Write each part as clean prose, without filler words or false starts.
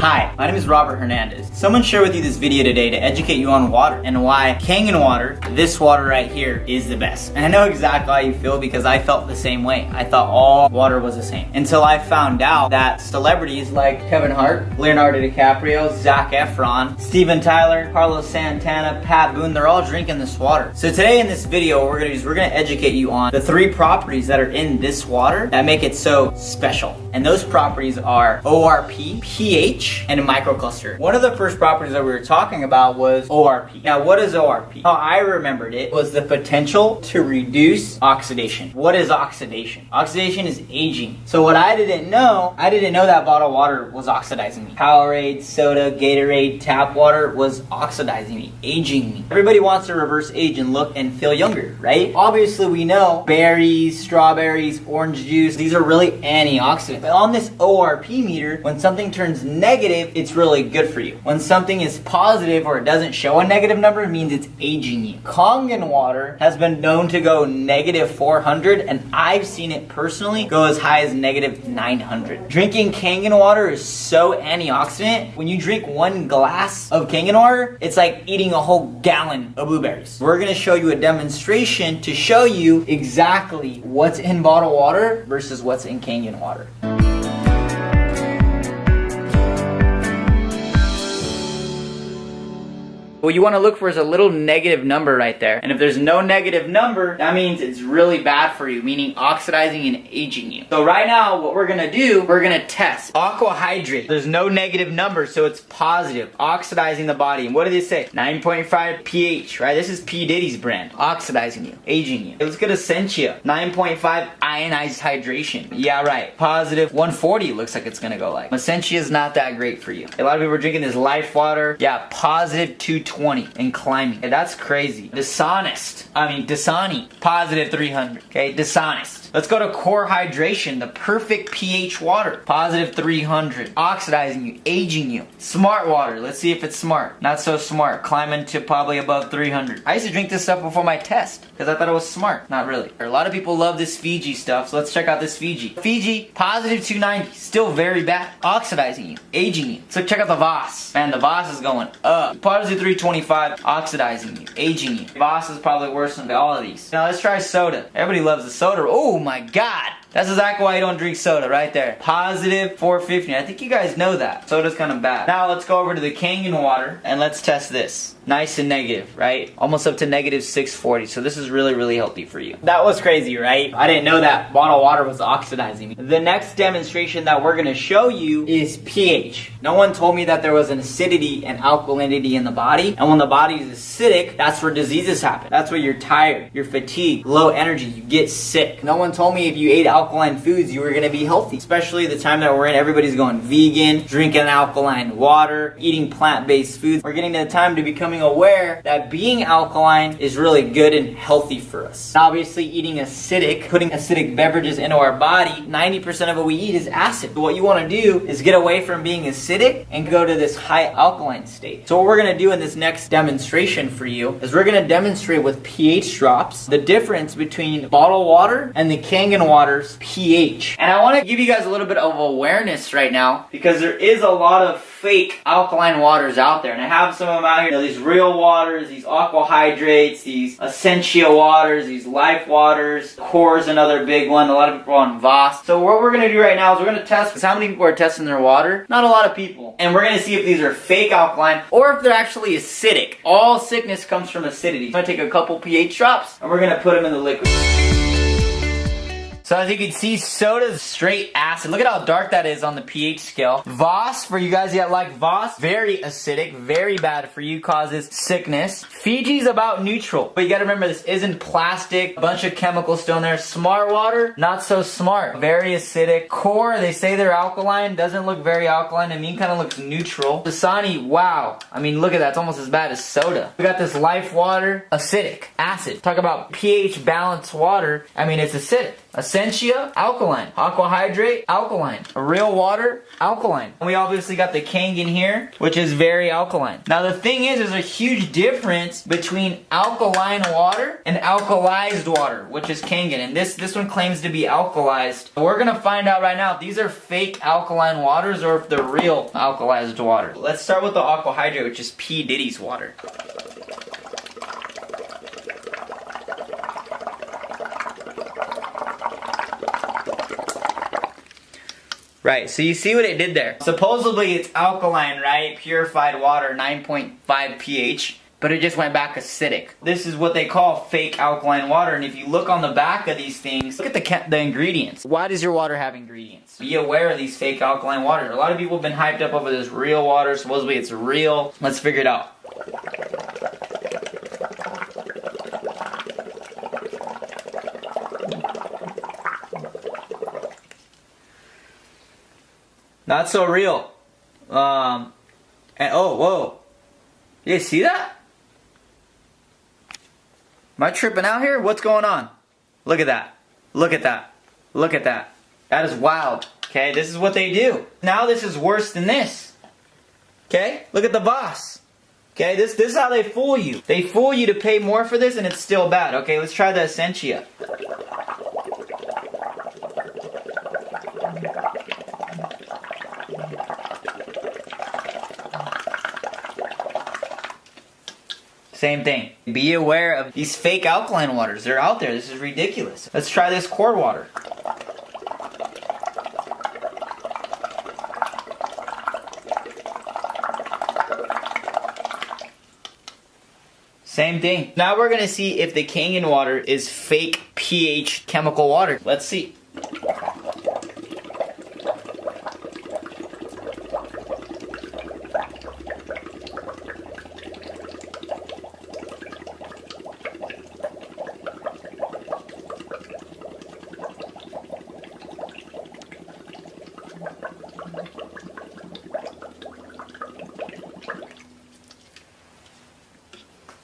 Hi, my name is Robert Hernandez. Someone shared with you this video today to educate you on water and why Kangen water, this water right here, is the best. And I know exactly how you feel because I felt the same way. I thought all water was the same until I found out that celebrities like Kevin Hart, Leonardo DiCaprio, Zac Efron, Steven Tyler, Carlos Santana, Pat Boone, they're all drinking this water. So today in this video, what we're gonna do is we're gonna educate you on the 3 properties that are in this water that make it so special. And those properties are ORP, pH, and a microcluster. One of the first properties that we were talking about was ORP. Now, what is ORP? How I remembered it was the potential to reduce oxidation. What is oxidation? Oxidation is aging. So what I didn't know that bottled water was oxidizing me. Powerade, soda, Gatorade, tap water was oxidizing me, aging me. Everybody wants to reverse age and look and feel younger, right? Obviously, we know berries, strawberries, orange juice, these are really antioxidants. But on this ORP meter, when something turns negative, it's really good for you. When something is positive or it doesn't show a negative number, it means it's aging you. Kangen water has been known to go negative 400, and I've seen it personally go as high as negative 900. Drinking Kangen water is so antioxidant. When you drink 1 glass of Kangen water, it's like eating a whole gallon of blueberries. We're gonna show you a demonstration to show you exactly what's in bottled water versus what's in Kangen water. What you want to look for is a little negative number right there. And if there's no negative number, that means it's really bad for you, meaning oxidizing and aging you. So right now, what we're going to do, we're going to test. Aqua hydrate. There's no negative number, so it's positive. Oxidizing the body. And what do they say? 9.5 pH, right? This is P. Diddy's brand. Oxidizing you, aging you. Let's get Essentia. 9.5 ionized hydration. Yeah, right. Positive 140 looks like it's going to go like. Essentia is not that great for you. A lot of people are drinking this Life water. Yeah, positive 220 and climbing. Yeah, that's crazy. Dasani, positive 300. Okay, dishonest. Let's go to Core Hydration, the perfect pH water. Positive 300. Oxidizing you, aging you. Smart water. Let's see if it's smart. Not so smart. Climbing to probably above 300. I used to drink this stuff before my test because I thought it was smart. Not really. A lot of people love this Fiji stuff, so let's check out this Fiji. Fiji, positive 290. Still very bad. Oxidizing you, aging you. So check out the Voss. Man, the Voss is going up. Positive 325. Oxidizing you, aging you. Voss is probably worse than all of these. Now let's try soda. Everybody loves the soda. Oh my God. That's exactly why you don't drink soda right there. Positive 450. I think you guys know that. Soda's kind of bad. Now let's go over to the Kangen water and let's test this. Nice and negative, right? Almost up to negative 640. So this is really, really healthy for you. That was crazy, right? I didn't know that bottled water was oxidizing me. The next demonstration that we're gonna show you is pH. No one told me that there was an acidity and alkalinity in the body. And when the body is acidic, that's where diseases happen. That's where you're tired, you're fatigued, low energy, you get sick. No one told me if you ate alkaline foods, you were gonna be healthy. Especially the time that we're in, everybody's going vegan, drinking alkaline water, eating plant-based foods. We're getting to the time to becoming aware that being alkaline is really good and healthy for us. Obviously, eating acidic, putting acidic beverages into our body, 90% of what we eat is acid. So what you wanna do is get away from being acidic and go to this high alkaline state. So what we're gonna do in this next demonstration for you is we're gonna demonstrate with pH drops the difference between bottled water and the Kangen water's pH. And I want to give you guys a little bit of awareness right now because there is a lot of fake alkaline waters out there, and I have some of them out here. You know, these real waters, these aqua hydrates, these Essentia waters, these Life waters. Core is another big one. A lot of people are on Voss. So what we're going to do right now is we're going to test, because how many people are testing their water? Not a lot of people. And we're going to see if these are fake alkaline or if they're actually acidic. All sickness comes from acidity. I'm going to take a couple pH drops and we're going to put them in the liquid. So as you can see, soda's straight acid. Look at how dark that is on the pH scale. Voss, for you guys that like Voss, very acidic, very bad for you, causes sickness. Fiji's about neutral. But you gotta remember, this isn't plastic, a bunch of chemicals still in there. Smart water, not so smart, very acidic. Core, they say they're alkaline, doesn't look very alkaline. I mean, kind of looks neutral. Dasani, wow. I mean, look at that, it's almost as bad as soda. We got this Life water, acidic, acid. Talk about pH balanced water, I mean, it's acidic. Essentia, alkaline. Aqua hydrate, alkaline. Real water, alkaline. And we obviously got the Kangen here, which is very alkaline. Now the thing is, there's a huge difference between alkaline water and alkalized water, which is Kangen. And this one claims to be alkalized. We're gonna find out right now if these are fake alkaline waters or if they're real alkalized water. Let's start with the aqua hydrate, which is P. Diddy's water. Right, so you see what it did there. Supposedly it's alkaline, right? Purified water, 9.5 pH, but it just went back acidic. This is what they call fake alkaline water, and if you look on the back of these things, look at the ingredients. Why does your water have ingredients? Be aware of these fake alkaline waters. A lot of people have been hyped up over this real water. Supposedly it's real. Let's figure it out. Not so real. And oh, whoa. You see that? Am I tripping out here? What's going on? Look at that. Look at that. Look at that. That is wild. Okay, this is what they do. Now this is worse than this. Okay, look at the boss. Okay, this is how they fool you. They fool you to pay more for this and it's still bad. Okay, let's try the Essentia. Same thing. Be aware of these fake alkaline waters. They're out there. This is ridiculous. Let's try this cord water. Same thing. Now we're going to see if the Kangen water is fake pH chemical water. Let's see.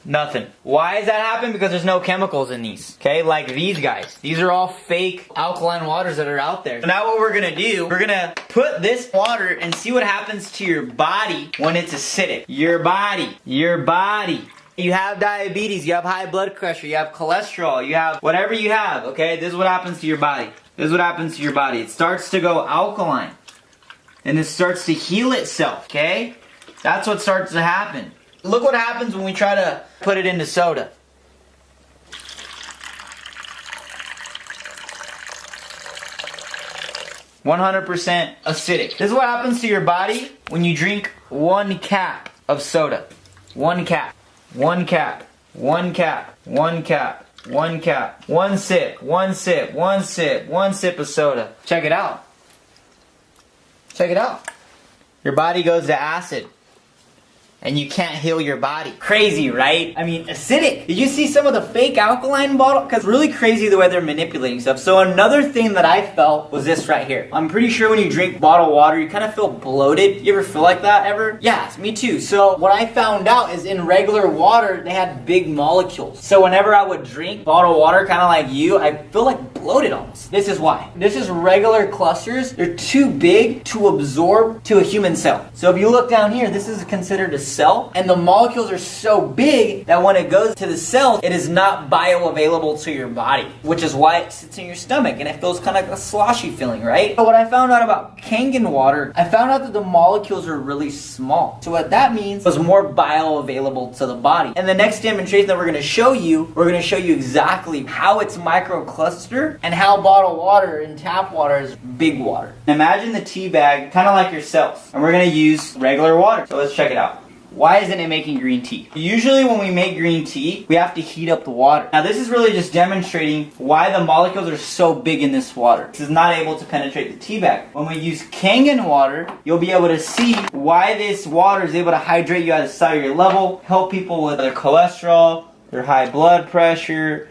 Nothing. Why does that happen? Because there's no chemicals in these. Okay, like these guys. These are all fake alkaline waters that are out there. So now what we're gonna do, we're gonna put this water and see what happens to your body when it's acidic. Your body. Your body. You have diabetes, you have high blood pressure, you have cholesterol, you have whatever you have, okay? This is what happens to your body. This is what happens to your body. It starts to go alkaline. And it starts to heal itself, okay? That's what starts to happen. Look what happens when we try to put it into soda. %100% acidic. This is what happens to your body when you drink 1 cap of soda. 1 cap. 1 cap. 1 cap. 1 cap. 1 cap. 1 sip. 1 sip. 1 sip. 1 sip of soda. Check it out. Check it out. Your body goes to acid. And you can't heal your body. Crazy, right? I mean, acidic. Did you see some of the fake alkaline bottle? Because it's really crazy the way they're manipulating stuff. So another thing that I felt was this right here. I'm pretty sure when you drink bottled water, you kind of feel bloated. You ever feel like that ever? Yeah, me too. So what I found out is in regular water, they had big molecules. So whenever I would drink bottled water, kind of like you, I feel like bloated almost. This is why. This is regular clusters. They're too big to absorb to a human cell. So if you look down here, this is considered a cell, and the molecules are so big that when it goes to the cell, it is not bioavailable to your body, which is why it sits in your stomach and it feels kind of like a sloshy feeling, right? So what I found out about Kangen water, I found out that the molecules are really small. So what that means is more bioavailable to the body. And the next demonstration that we're going to show you exactly how it's microcluster and how bottled water and tap water is big water. Imagine the tea bag kind of like yourself, and we're going to use regular water. So let's check it out. Why isn't it making green tea? Usually when we make green tea, we have to heat up the water. Now this is really just demonstrating why the molecules are so big in this water. This is not able to penetrate the tea bag. When we use Kangen water, you'll be able to see why this water is able to hydrate you at a cellular level, help people with their cholesterol, their high blood pressure.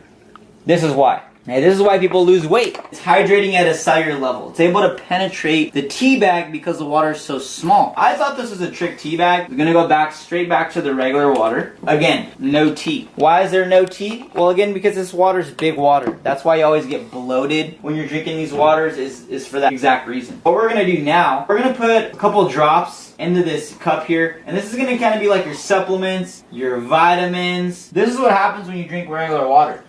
This is why. Now, this is why people lose weight. It's hydrating at a cellular level. It's able to penetrate the tea bag because the water is so small. I thought this was a trick tea bag. We're gonna go straight back to the regular water. Again, no tea. Why is there no tea? Well, again, because this water is big water. That's why you always get bloated when you're drinking these waters, is for that exact reason. What we're gonna do now, we're gonna put a couple drops into this cup here, and this is gonna kind of be like your supplements, your vitamins. This is what happens when you drink regular water.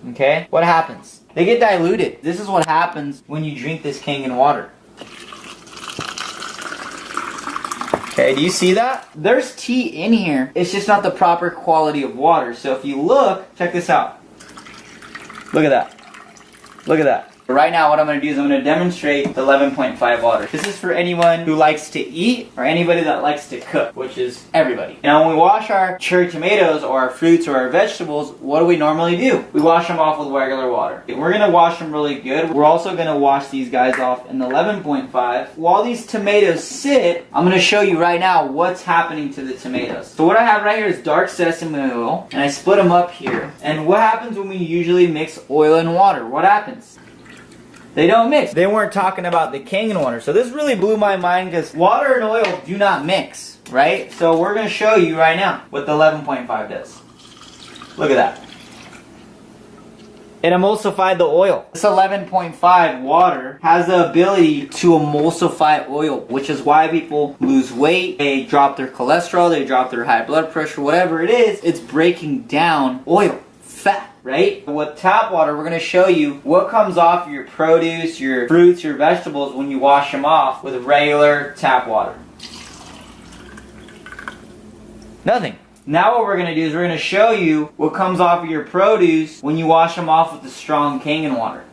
Okay? What happens? They get diluted. This is what happens when you drink this Kangen water. Okay, do you see that? There's tea in here. It's just not the proper quality of water. So if you look, check this out. Look at that. Look at that. Right now, what I'm going to do is I'm going to demonstrate the 11.5 water. This is for anyone who likes to eat or anybody that likes to cook, which is everybody. Now, when we wash our cherry tomatoes or our fruits or our vegetables, what do we normally do? We wash them off with regular water. We're going to wash them really good. We're also going to wash these guys off in the 11.5. While these tomatoes sit, I'm going to show you right now what's happening to the tomatoes. So what I have right here is dark sesame oil, and I split them up here. And what happens when we usually mix oil and water? What happens? They don't mix. They weren't talking about the Kangen water. So this really blew my mind because water and oil do not mix, right? So we're going to show you right now what the 11.5 does. Look at that. It emulsified the oil. This 11.5 water has the ability to emulsify oil, which is why people lose weight, they drop their cholesterol, they drop their high blood pressure, whatever it is, it's breaking down oil, fat. Right? With tap water, we're going to show you what comes off your produce, your fruits, your vegetables when you wash them off with regular tap water. Nothing. Now what we're going to do is we're going to show you what comes off of your produce when you wash them off with the strong Kangen water.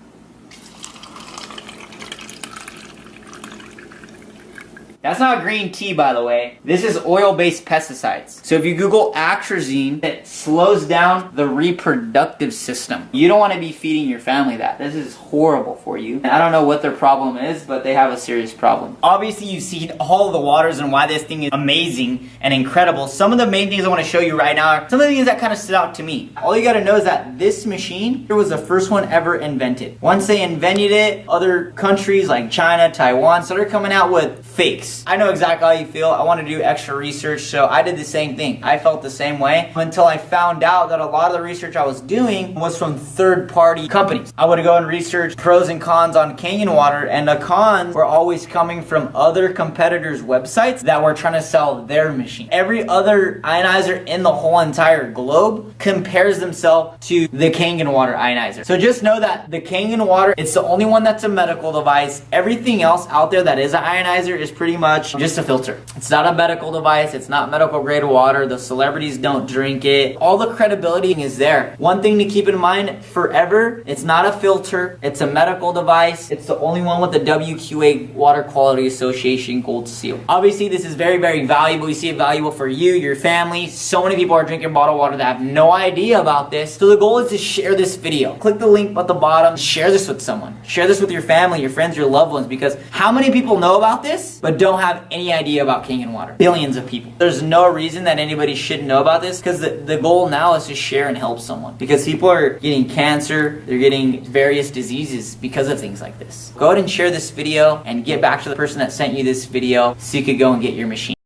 That's not green tea, by the way. This is oil-based pesticides. So if you Google atrazine, it slows down the reproductive system. You don't want to be feeding your family that. This is horrible for you. And I don't know what their problem is, but they have a serious problem. Obviously, you've seen all of the waters and why this thing is amazing and incredible. Some of the main things I want to show you right now are some of the things that kind of stood out to me. All you got to know is that this machine here was the first one ever invented. Once they invented it, other countries like China, Taiwan started coming out with fakes. I know exactly how you feel. I want to do extra research, so I did the same thing. I felt the same way until I found out that a lot of the research I was doing was from third-party companies. I would go and research pros and cons on Kangen water, and the cons were always coming from other competitors' websites that were trying to sell their machine. Every other ionizer in the whole entire globe compares themselves to the Kangen water ionizer. So just know that the Kangen water, it's the only one that's a medical device. Everything else out there that is an ionizer is pretty much just a filter. It's not a medical device. It's not medical grade water. The celebrities don't drink it. All the credibility is there. One thing to keep in mind forever, it's not a filter. It's a medical device. It's the only one with the WQA Water Quality Association Gold Seal. Obviously, this is very, very valuable. You see it valuable for you, your family. So many people are drinking bottled water that have no idea about this. So the goal is to share this video. Click the link at the bottom. Share this with someone. Share this with your family, your friends, your loved ones, because how many people know about this but don't have any idea about Kangen water? Billions of people. There's no reason that anybody shouldn't know about this, because the goal now is to share and help someone, because people are getting cancer, they're getting various diseases because of things like this. Go ahead and share this video and get back to the person that sent you this video so you could go and get your machine.